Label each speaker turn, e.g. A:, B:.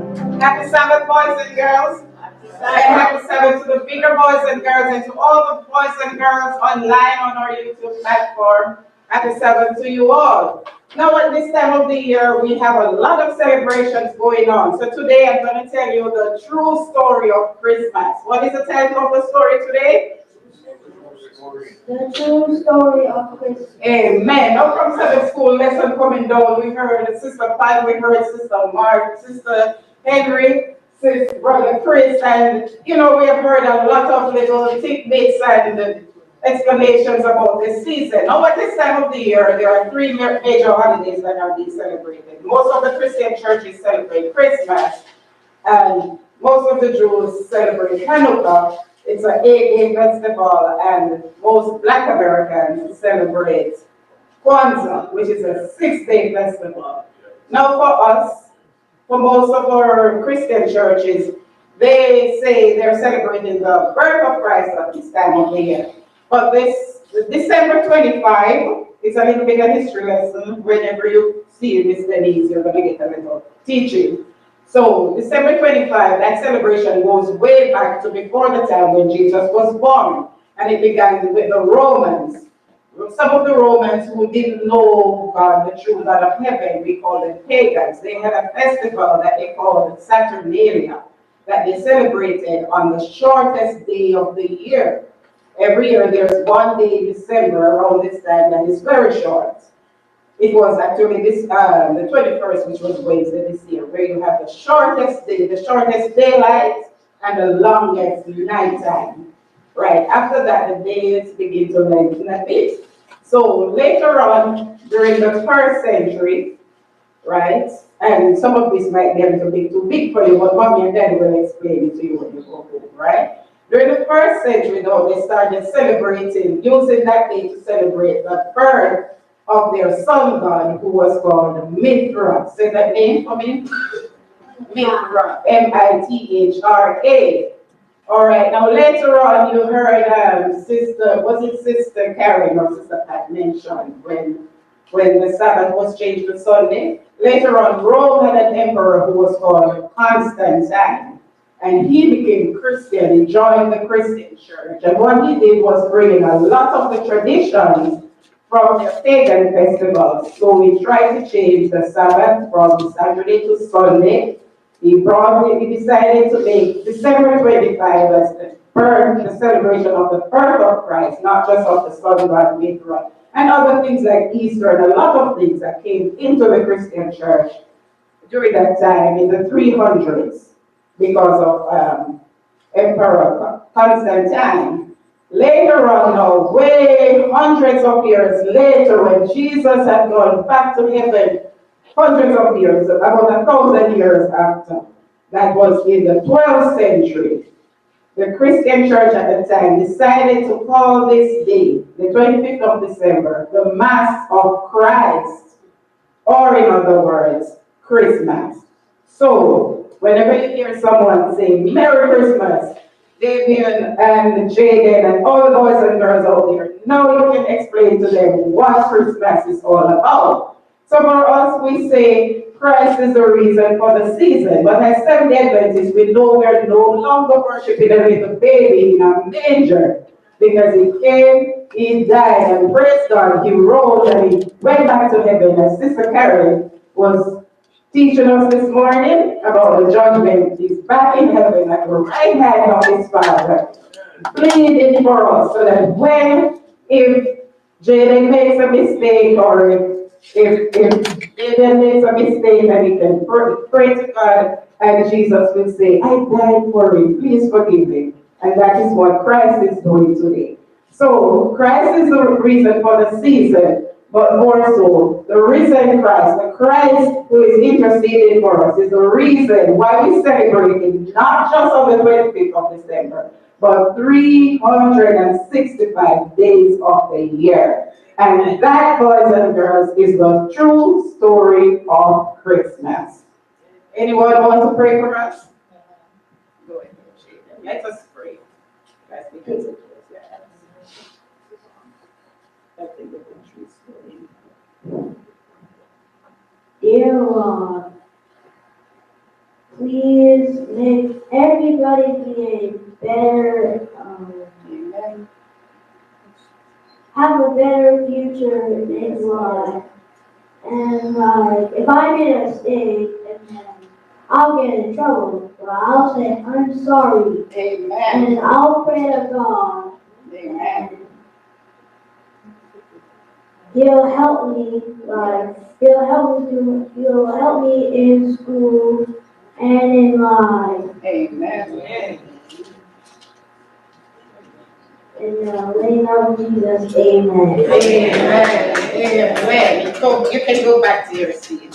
A: Happy Sabbath, boys and girls. And happy Sabbath to the bigger boys and girls and to all the boys and girls online on our YouTube platform. Happy Sabbath to you all. Now, at this time of the year, we have a lot of celebrations going on. So today, I'm going to tell you the true story of Christmas. What is the title of the story today? The true story of Christmas. Amen. Now from Sabbath school lesson coming down, we heard Sister Pat, we heard Sister Mark, Sister Henry, Sister Brother Chris, and we have heard a lot of little tidbits and explanations about this season. Now at this time of the year, there are three major holidays that are being celebrated. Most of the Christian churches celebrate Christmas, and most of the Jews celebrate Hanukkah. It's an 8-day festival, and most Black Americans celebrate Kwanzaa, which is a 6-day festival. Now for us, for most of our Christian churches, they say they're celebrating the birth of Christ at this time of the year. But this December 25, it's a little bit of history lesson. Whenever you see Miss Denise, you're going to get a little teaching. So December 25, that celebration goes way back to before the time when Jesus was born. And it began with the Romans. Some of the Romans who didn't know God, the true God of heaven, we call them pagans. They had a festival that they called Saturnalia, that they celebrated on the shortest day of the year. Every year there's one day in December around this time that is very short. It was actually the 21st, which was Wednesday this year, where you have the shortest day, the shortest daylight, and the longest nighttime. Right, after that, the days begin to lengthen a bit. So later on, during the first century, right, and some of this might get a little bit too big for you, but Mommy and Daddy will explain it to you when you go home, right? During the first century, though, they started celebrating, using that day to celebrate the birth of their sun god, who was called Mithra. Say that name for me. Mithra, Mithra. All right, now later on you heard Sister Karen or Sister Pat mentioned when the Sabbath was changed to Sunday. Later on, Rome had an emperor who was called Constantine, and he became Christian. He joined the Christian church, and what he did was bring in a lot of the traditions from the pagan festivals. So we tried to change the Sabbath from Saturday to Sunday. He decided to make December 25 as the celebration of the birth of Christ, not just of the sun god Mithra, and other things like Easter and a lot of things that came into the Christian church during that time in the 300s because of Emperor Constantine. Later on now, way hundreds of years later, when Jesus had gone back to heaven, hundreds of years, about 1,000 years after, that was in the 12th century, the Christian church at the time decided to call this day, the 25th of December, the Mass of Christ, or in other words, Christmas. So, whenever you hear someone say, Merry Christmas, Damien and Jaden and all the boys and girls out there, now you can explain to them what Christmas is all about. So for us, we say Christ is the reason for the season. But as Seventh-day Adventists, we know we're no longer worshiping a little baby in a manger, because he came, he died, and praise God, he rose and he went back to heaven. As Sister Karen was teaching us this morning about the judgment, he's back in heaven at the right hand of his Father, pleading for us, so that if Jaden makes a mistake, or if Jaden makes a mistake, then he can pray to God, and Jesus will say, I died for him, please forgive him. And that is what Christ is doing today. So Christ is the reason for the season, but more so, the risen Christ, the Christ who is interceding for us, is the reason why we celebrate it, not just on the 25th of December, but 365 days of the year. And that, boys and girls, is the true story of Christmas. Anyone want to pray for us? Go ahead, let us pray. That's because it was that.
B: Dear Lord, please make everybody be a better,
A: Amen.
B: have a better future in life. And like, if I made a mistake and then I'll get in trouble, well, I'll say, I'm sorry.
A: Amen.
B: And I'll pray to God.
A: Amen.
B: And He'll help me, he'll help me in school and in life.
A: Amen.
B: In the name of Jesus, amen.
A: Amen. Amen. You can go back to your seat.